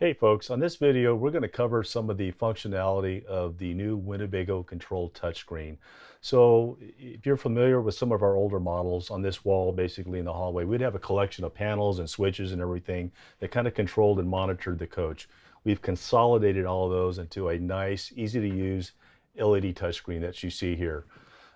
Hey folks, on this video we're going to cover some of the functionality of the new Winnebago control touchscreen. So if you're familiar with some of our older models, on this wall basically in the hallway we'd have a collection of panels and switches and everything that kind of controlled and monitored the coach. We've consolidated all of those into a nice, easy to use LED touchscreen that you see here.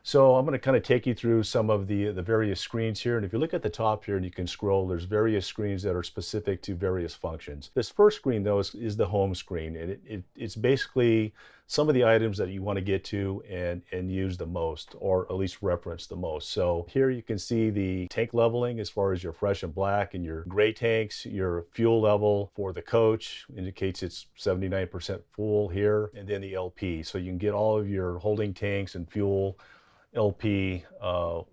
So I'm going to kind of take you through some of the various screens here. And if you look at the top here and you can scroll, there's various screens that are specific to various functions. This first screen though is the home screen. And it's basically some of the items that you want to get to and use the most, or at least reference the most. So here you can see the tank leveling as far as your fresh and black and your gray tanks, your fuel level for the coach indicates it's 79% full here, and then the LP. So you can get all of your holding tanks and fuel LP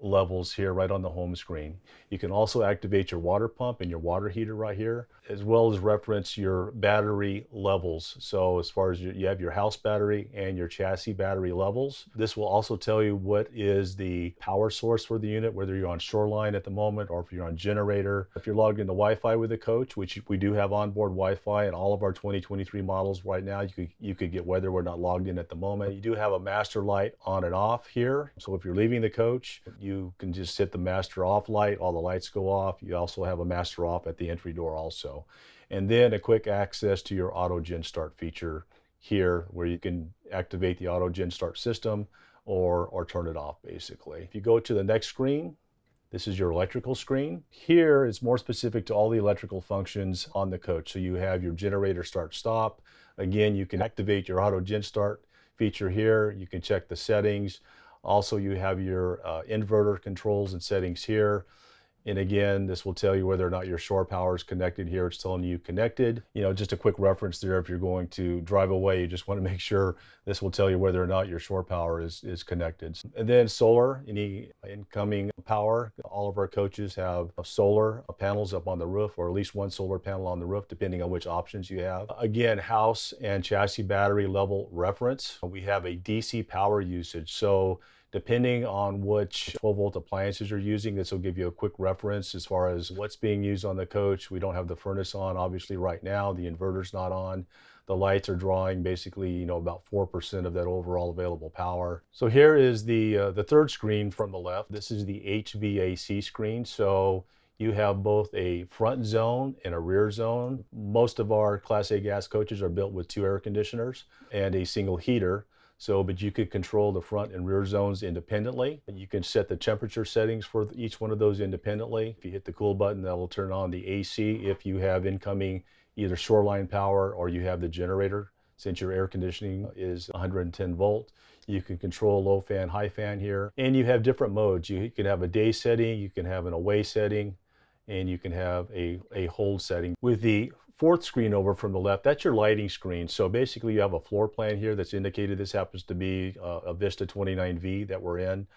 levels here right on the home screen. You can also activate your water pump and your water heater right here, as well as reference your battery levels. So as far as you have your house battery and your chassis battery levels. This will also tell you what is the power source for the unit, whether you're on shoreline at the moment or if you're on generator. If you're logged into Wi-Fi with the coach, which we do have onboard Wi-Fi in all of our 2023 models right now, you could get whether we're not logged in at the moment. You do have a master light on and off here. So if you're leaving the coach, you can just hit the master off light, all the lights go off. You also have a master off at the entry door also. And then a quick access to your auto gen start feature here, where you can activate the auto gen start system or turn it off basically. If you go to the next screen, this is your electrical screen. Here it's more specific to all the electrical functions on the coach. So you have your generator start stop. Again, you can activate your auto gen start feature here. You can check the settings. Also, you have your inverter controls and settings here. And again, this will tell you whether or not your shore power is connected here. It's telling you connected. You know, just a quick reference there. If you're going to drive away, you just want to make sure this will tell you whether or not your shore power is connected. And then solar, any incoming power. All of our coaches have solar panels up on the roof, or at least one solar panel on the roof, depending on which options you have. Again, house and chassis battery level reference. We have a DC power usage. So depending on which 12-volt appliances you're using, this will give you a quick reference as far as what's being used on the coach. We don't have the furnace on, obviously, right now. The inverter's not on. The lights are drawing basically, about 4% of that overall available power. So here is the third screen from the left. This is the HVAC screen. So you have both a front zone and a rear zone. Most of our Class A gas coaches are built with 2 air conditioners and a single heater. But you could control the front and rear zones independently. You can set the temperature settings for each one of those independently. If you hit the cool button, that will turn on the AC if you have incoming either shoreline power or you have the generator. Since your air conditioning is 110 volt, you can control low fan, high fan here. And you have different modes. You can have a day setting, you can have an away setting, and you can have a hold setting. With the fourth screen over from the left, that's your lighting screen. So basically you have a floor plan here that's indicated. This happens to be a Vista 29V that we're in.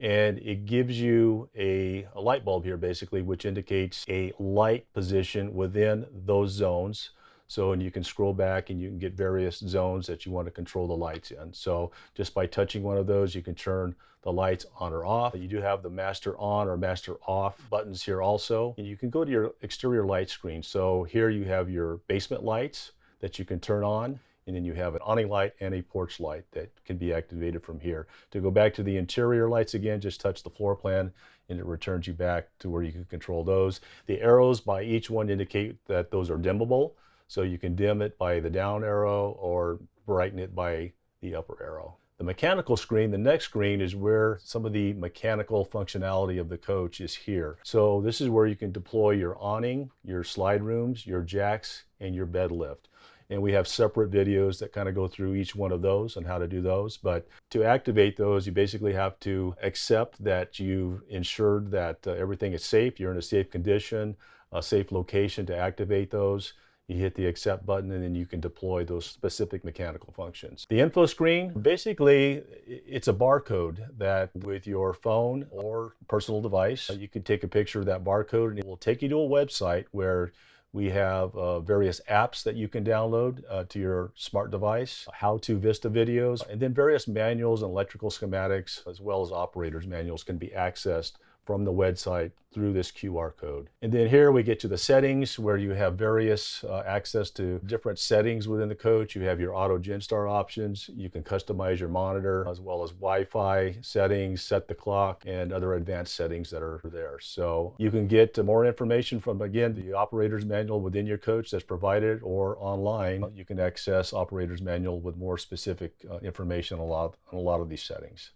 And it gives you a light bulb here basically, which indicates a light position within those zones. So, and you can scroll back and you can get various zones that you want to control the lights in. So just by touching one of those, you can turn the lights on or off. You do have the master on or master off buttons here also. And you can go to your exterior light screen. So here you have your basement lights that you can turn on. And then you have an awning light and a porch light that can be activated from here. To go back to the interior lights again, just touch the floor plan and it returns you back to where you can control those. The arrows by each one indicate that those are dimmable. So you can dim it by the down arrow or brighten it by the upper arrow. The mechanical screen, the next screen, is where some of the mechanical functionality of the coach is here. So this is where you can deploy your awning, your slide rooms, your jacks, and your bed lift. And we have separate videos that kind of go through each one of those and how to do those. But to activate those, you basically have to accept that you've ensured that everything is safe, you're in a safe condition, a safe location to activate those. You hit the accept button and then you can deploy those specific mechanical functions. The info screen, basically it's a barcode that with your phone or personal device, you can take a picture of that barcode and it will take you to a website where we have various apps that you can download to your smart device, how-to Vista videos, and then various manuals and electrical schematics, as well as operators manuals can be accessed from the website through this QR code. And then here we get to the settings where you have various access to different settings within the coach. You have your auto Genstar options. You can customize your monitor as well as Wi-Fi settings, set the clock, and other advanced settings that are there. So you can get more information from, again, the operator's manual within your coach that's provided, or online you can access operator's manual with more specific information on a lot of these settings.